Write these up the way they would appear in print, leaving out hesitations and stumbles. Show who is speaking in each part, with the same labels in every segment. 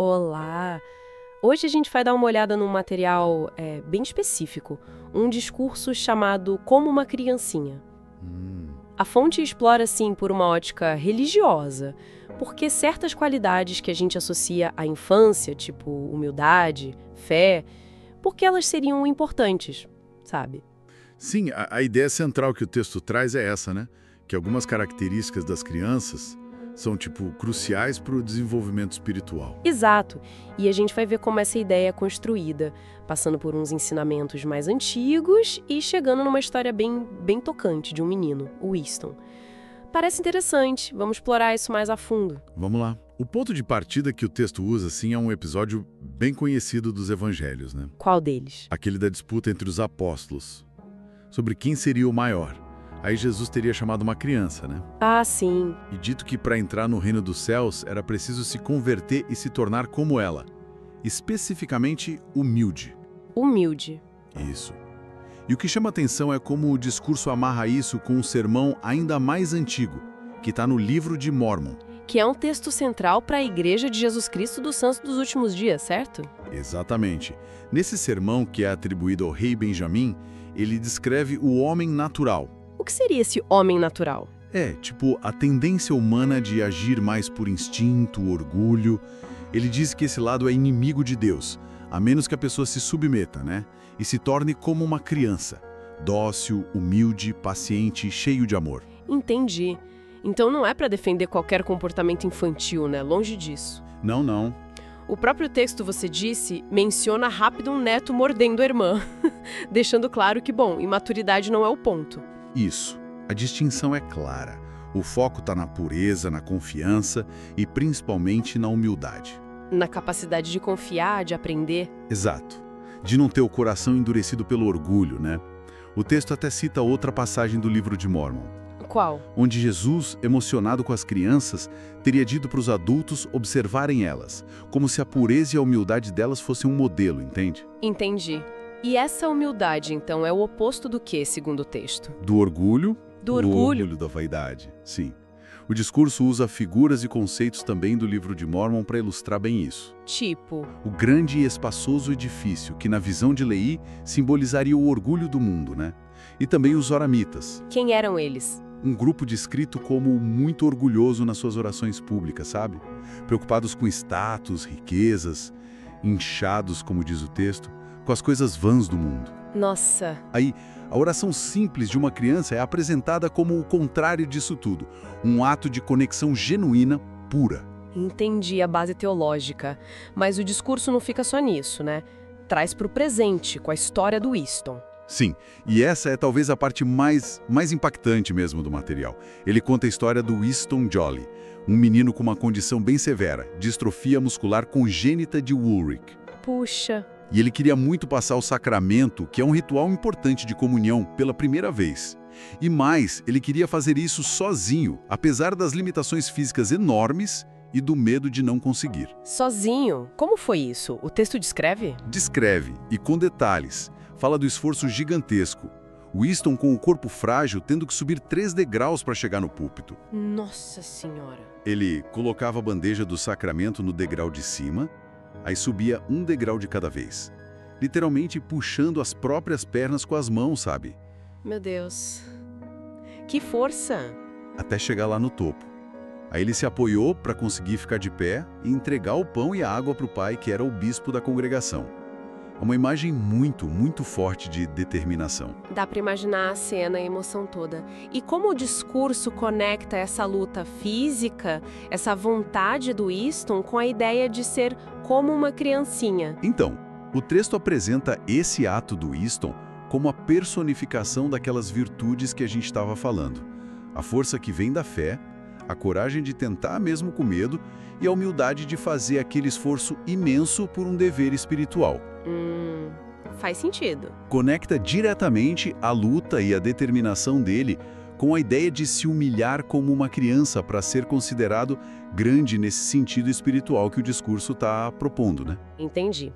Speaker 1: Olá! Hoje a gente vai dar uma olhada num material bem específico, um discurso chamado Como uma Criancinha.
Speaker 2: Hum,
Speaker 1: A fonte explora, assim, por uma ótica religiosa, porque certas qualidades que a gente associa à infância, tipo humildade, fé, porque elas seriam importantes, sabe?
Speaker 2: Sim, a ideia central que o texto traz é essa, né? Que algumas características das crianças são, tipo, cruciais para o desenvolvimento espiritual.
Speaker 1: Exato. E a gente vai ver como essa ideia é construída, passando por uns ensinamentos mais antigos e chegando numa história bem tocante de um menino, o Winston. Parece interessante, vamos explorar isso mais a fundo.
Speaker 2: Vamos lá. O ponto de partida que o texto usa, assim, é um episódio bem conhecido dos evangelhos, né?
Speaker 1: Qual deles?
Speaker 2: Aquele da disputa entre os apóstolos, sobre quem seria o maior. Aí Jesus teria chamado uma criança, né?
Speaker 1: Ah, sim.
Speaker 2: E dito que para entrar no reino dos céus era preciso se converter e se tornar como ela, especificamente humilde.
Speaker 1: Humilde.
Speaker 2: Isso. E o que chama atenção é como o discurso amarra isso com um sermão ainda mais antigo, que está no livro de Mórmon.
Speaker 1: Que é um texto central para a Igreja de Jesus Cristo dos Santos dos Últimos Dias, certo?
Speaker 2: Exatamente. Nesse sermão, que é atribuído ao rei Benjamim, ele descreve o homem natural.
Speaker 1: O que seria esse homem natural?
Speaker 2: É, tipo, a tendência humana de agir mais por instinto, orgulho. Ele diz que esse lado é inimigo de Deus, a menos que a pessoa se submeta, né? E se torne como uma criança, dócil, humilde, paciente e cheio de amor.
Speaker 1: Entendi. Então não é para defender qualquer comportamento infantil, né? Longe disso.
Speaker 2: Não, não.
Speaker 1: O próprio texto, você disse, menciona rápido um neto mordendo a irmã, deixando claro que, bom, imaturidade não é o ponto.
Speaker 2: Isso. A distinção é clara. O foco está na pureza, na confiança e principalmente na humildade.
Speaker 1: Na capacidade de confiar, de aprender.
Speaker 2: Exato. De não ter o coração endurecido pelo orgulho, né? O texto até cita outra passagem do livro de Mórmon,
Speaker 1: Qual?
Speaker 2: onde Jesus, emocionado com as crianças, teria dito para os adultos observarem elas, como se a pureza e a humildade delas fossem um modelo, entende?
Speaker 1: Entendi. E essa humildade, então, é o oposto do que, segundo o texto?
Speaker 2: Do orgulho.
Speaker 1: Do orgulho.
Speaker 2: Da vaidade, sim. O discurso usa figuras e conceitos também do livro de Mórmon para ilustrar bem isso.
Speaker 1: Tipo,
Speaker 2: O grande e espaçoso edifício, que na visão de Leí simbolizaria o orgulho do mundo, né? E também os oramitas,
Speaker 1: quem eram eles?
Speaker 2: um grupo descrito como muito orgulhoso nas suas orações públicas, sabe? Preocupados com status, riquezas, inchados, como diz o texto, com as coisas vãs do mundo.
Speaker 1: Nossa,
Speaker 2: Aí, a oração simples de uma criança é apresentada como o contrário disso tudo, um ato de conexão genuína, pura.
Speaker 1: entendi a base teológica. Mas o discurso não fica só nisso, né? Traz para o presente, com a história do Winston.
Speaker 2: Sim, e essa é talvez a parte mais impactante mesmo do material. Ele conta a história do Winston Jolly, um menino com uma condição bem severa, distrofia muscular congênita de Ulrich.
Speaker 1: Puxa,
Speaker 2: E ele queria muito passar o sacramento, que é um ritual importante de comunhão, pela primeira vez. E mais, ele queria fazer isso sozinho, apesar das limitações físicas enormes e do medo de não conseguir.
Speaker 1: sozinho. Como foi isso? O texto descreve?
Speaker 2: Descreve, e com detalhes, fala do esforço gigantesco. Winston, com o corpo frágil, tendo que subir 3 degraus para chegar no púlpito.
Speaker 1: Nossa Senhora.
Speaker 2: Ele colocava a bandeja do sacramento no degrau de cima, aí subia 1 degrau de cada vez. Literalmente puxando as próprias pernas com as mãos, sabe?
Speaker 1: Meu Deus. Que força!
Speaker 2: Até chegar lá no topo. Aí ele se apoiou para conseguir ficar de pé e entregar o pão e a água para o pai, que era o bispo da congregação. É uma imagem muito forte de determinação.
Speaker 1: Dá para imaginar a cena e a emoção toda. E como o discurso conecta essa luta física, essa vontade do Winston com a ideia de ser como uma criancinha?
Speaker 2: Então, o texto apresenta esse ato do Winston como a personificação daquelas virtudes que a gente estava falando. A força que vem da fé, a coragem de tentar mesmo com medo e a humildade de fazer aquele esforço imenso por um dever espiritual.
Speaker 1: Faz sentido.
Speaker 2: Conecta diretamente a luta e a determinação dele com a ideia de se humilhar como uma criança para ser considerado grande nesse sentido espiritual que o discurso está propondo, né?
Speaker 1: Entendi.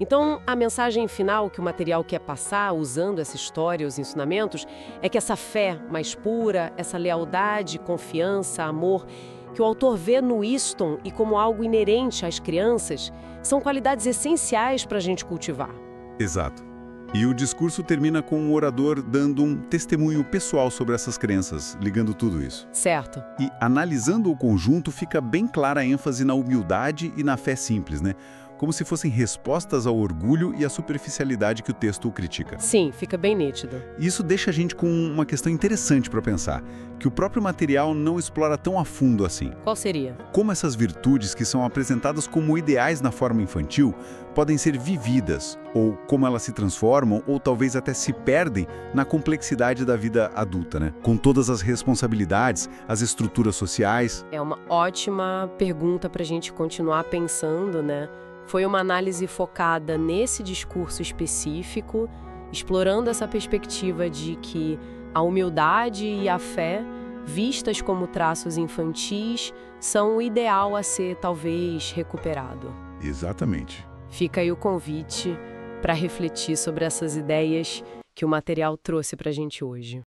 Speaker 1: Então, a mensagem final que o material quer passar, usando essa história e os ensinamentos, é que essa fé mais pura, essa lealdade, confiança, amor, que o autor vê no Easton e como algo inerente às crianças, são qualidades essenciais para a gente cultivar.
Speaker 2: Exato. E o discurso termina com o orador dando um testemunho pessoal sobre essas crenças, ligando tudo isso.
Speaker 1: Certo.
Speaker 2: E analisando o conjunto, fica bem clara a ênfase na humildade e na fé simples, né? Como se fossem respostas ao orgulho e à superficialidade que o texto critica.
Speaker 1: Sim, fica bem nítido.
Speaker 2: Isso deixa a gente com uma questão interessante para pensar, que o próprio material não explora tão a fundo assim.
Speaker 1: Qual seria?
Speaker 2: Como essas virtudes que são apresentadas como ideais na forma infantil podem ser vividas, ou como elas se transformam, ou talvez até se perdem na complexidade da vida adulta, né? Com todas as responsabilidades, as estruturas sociais.
Speaker 1: É uma ótima pergunta para a gente continuar pensando, né? Foi uma análise focada nesse discurso específico, explorando essa perspectiva de que a humildade e a fé, vistas como traços infantis, são o ideal a ser, talvez, recuperado.
Speaker 2: Exatamente.
Speaker 1: Fica aí o convite para refletir sobre essas ideias que o material trouxe para a gente hoje.